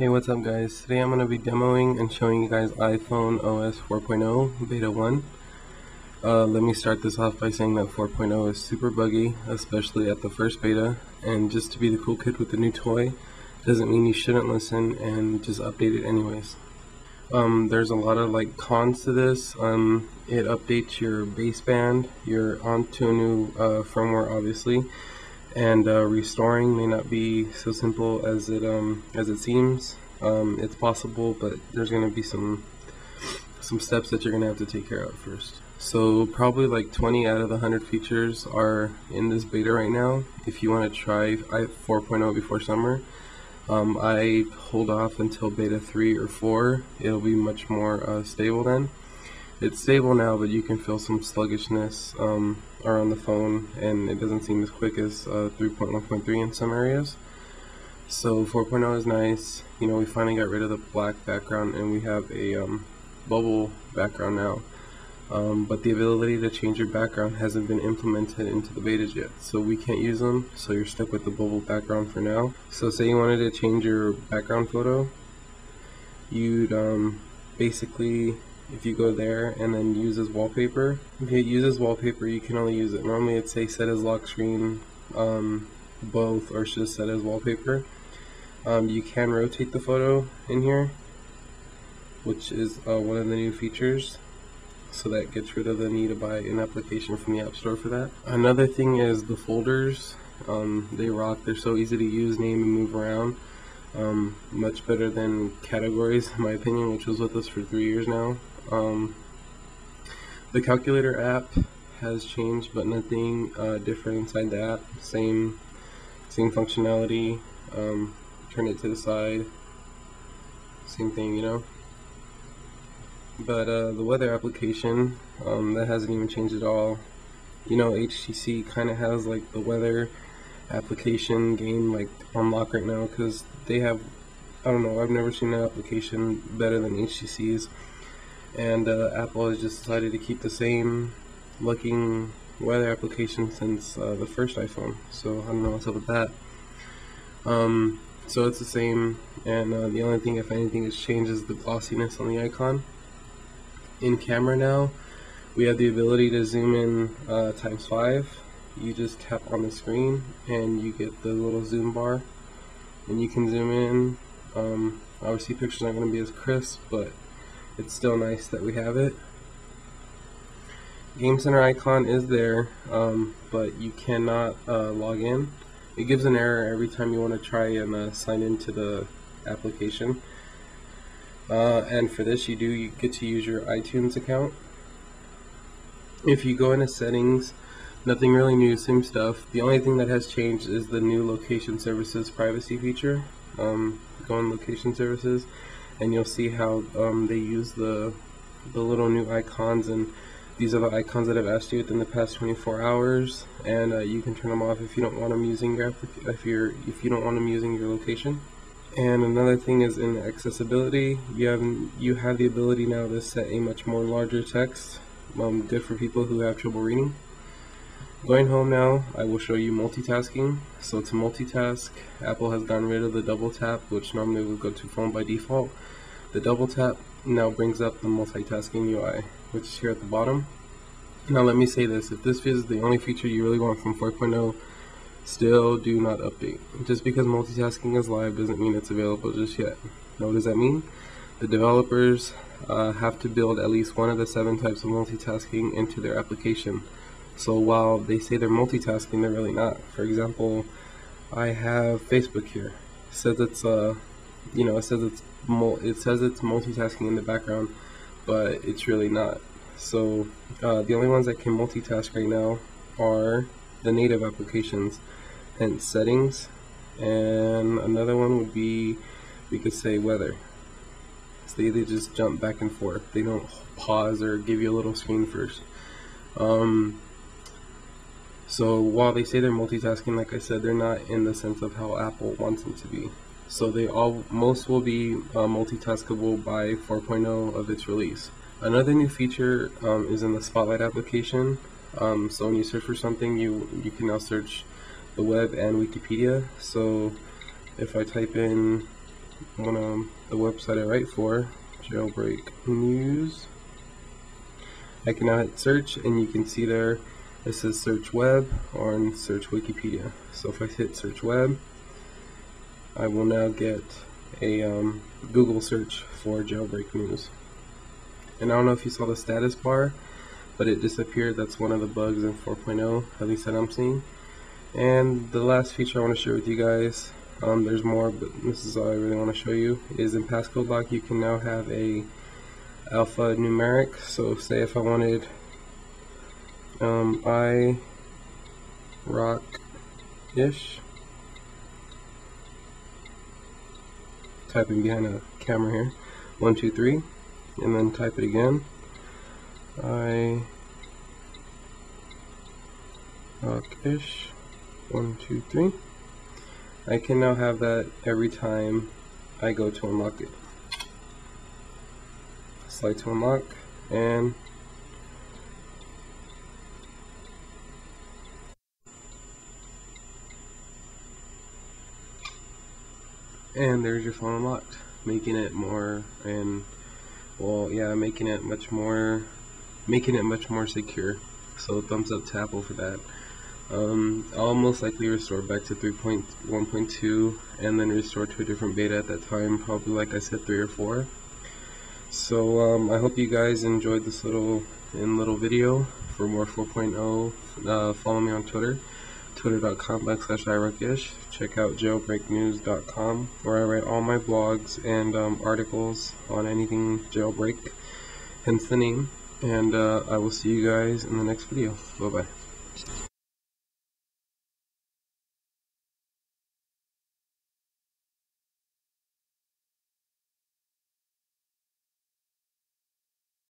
Hey, what's up guys? Today I'm going to be demoing and showing you guys iPhone OS 4.0 Beta 1. Let me start this off by saying that 4.0 is super buggy, especially at the first beta, and just to be the cool kid with the new toy doesn't mean you shouldn't listen and just update it anyways. There's a lot of cons to this. It updates your baseband, you're onto a new firmware obviously, and restoring may not be so simple as it seems. It's possible, but there's going to be some steps that you're going to have to take care of first. So probably like 20 out of the 100 features are in this beta right now. If you want to try 4.0 before summer, I hold off until beta 3 or 4. It'll be much more stable then. It's stable now, but you can feel some sluggishness around the phone, and it doesn't seem as quick as 3.1.3 in some areas. So 4.0 is nice. You know, we finally got rid of the black background and we have a bubble background now. But the ability to change your background hasn't been implemented into the betas yet, so we can't use them, so you're stuck with the bubble background for now. So say you wanted to change your background photo, you'd basically, if you go there and then use as wallpaper, if you use as wallpaper, you can only use it. Normally it'd say set as lock screen, both, or just set as wallpaper. You can rotate the photo in here, which is one of the new features. So that gets rid of the need to buy an application from the App Store for that. Another thing is the folders. They rock. They're so easy to use, name, and move around. Much better than categories, in my opinion, which was with us for 3 years now. The calculator app has changed, but nothing different inside the app. Same functionality. Turn it to the side. Same thing, you know. But the weather application, that hasn't even changed at all. You know, HTC kind of has like the weather application game on lock right now, because they have, I don't know, I've never seen an application better than HTC's. And Apple has just decided to keep the same looking weather application since the first iPhone. So I don't know what's up with that. So it's the same, and the only thing, if anything, has changed is the glossiness on the icon. In camera now, we have the ability to zoom in ×5. You just tap on the screen and you get the little zoom bar, and you can zoom in. Obviously pictures aren't going to be as crisp, but it's still nice that we have it. Game Center icon is there, but you cannot log in. It gives an error every time you want to try and sign into the application. And for this, you get to use your iTunes account. If you go into settings, nothing really new, same stuff. The only thing that has changed is the new location services privacy feature. Go in location services, and you'll see how they use the little new icons, and these are the icons that I've asked you within the past 24 hours, and you can turn them off if you don't want them using your if you don't want them using your location. And another thing is in accessibility, you have the ability now to set a much more larger text, good for people who have trouble reading. Going home now, I will show you multitasking. So to multitask, Apple has gotten rid of the double tap, which normally would go to phone by default. The double tap now brings up the multitasking UI, which is here at the bottom. Now let me say this, if this is the only feature you really want from 4.0, still do not update. Just because multitasking is live doesn't mean it's available just yet. Now what does that mean? The developers have to build at least one of the 7 types of multitasking into their application. So while they say they're multitasking, they're really not. For example, I have Facebook here. It says it's it says it's multitasking in the background, but it's really not. So the only ones that can multitask right now are the native applications, hence settings, and another one would be, we could say, weather. So they just jump back and forth. They don't pause or give you a little screen first. So while they say they're multitasking, like I said, they're not in the sense of how Apple wants them to be. So most will be multitaskable by 4.0 of its release. Another new feature is in the Spotlight application. So when you search for something, you can now search the web and Wikipedia. So if I type in on the website I write for, Jailbreak News. I can now hit search, and you can see there it says search web or search Wikipedia. So if I hit search web, I will now get a Google search for Jailbreak News. And I don't know if you saw the status bar, but it disappeared. That's one of the bugs in 4.0, at least that I'm seeing. And the last feature I want to share with you guys, there's more, but this is all I really want to show you, is in passcode lock you can now have a alphanumeric. So say if I wanted I rock-ish, typing behind a camera here, 1 2 3, and then type it again, I rock-ish, 1 2 3. I can now have that every time I go to unlock it. Slide to unlock, and there's your phone unlocked, making it more, and well, yeah, making it much more secure. So thumbs up to Apple for that. I'll most likely restore back to 3.1.2 and then restore to a different beta at that time, probably like I said 3 or 4. So I hope you guys enjoyed this little video. For more 4.0, follow me on Twitter, twitter.com/iRockIsh. Check out jailbreaknews.com, where I write all my blogs and articles on anything jailbreak, hence the name. And I will see you guys in the next video. Bye bye.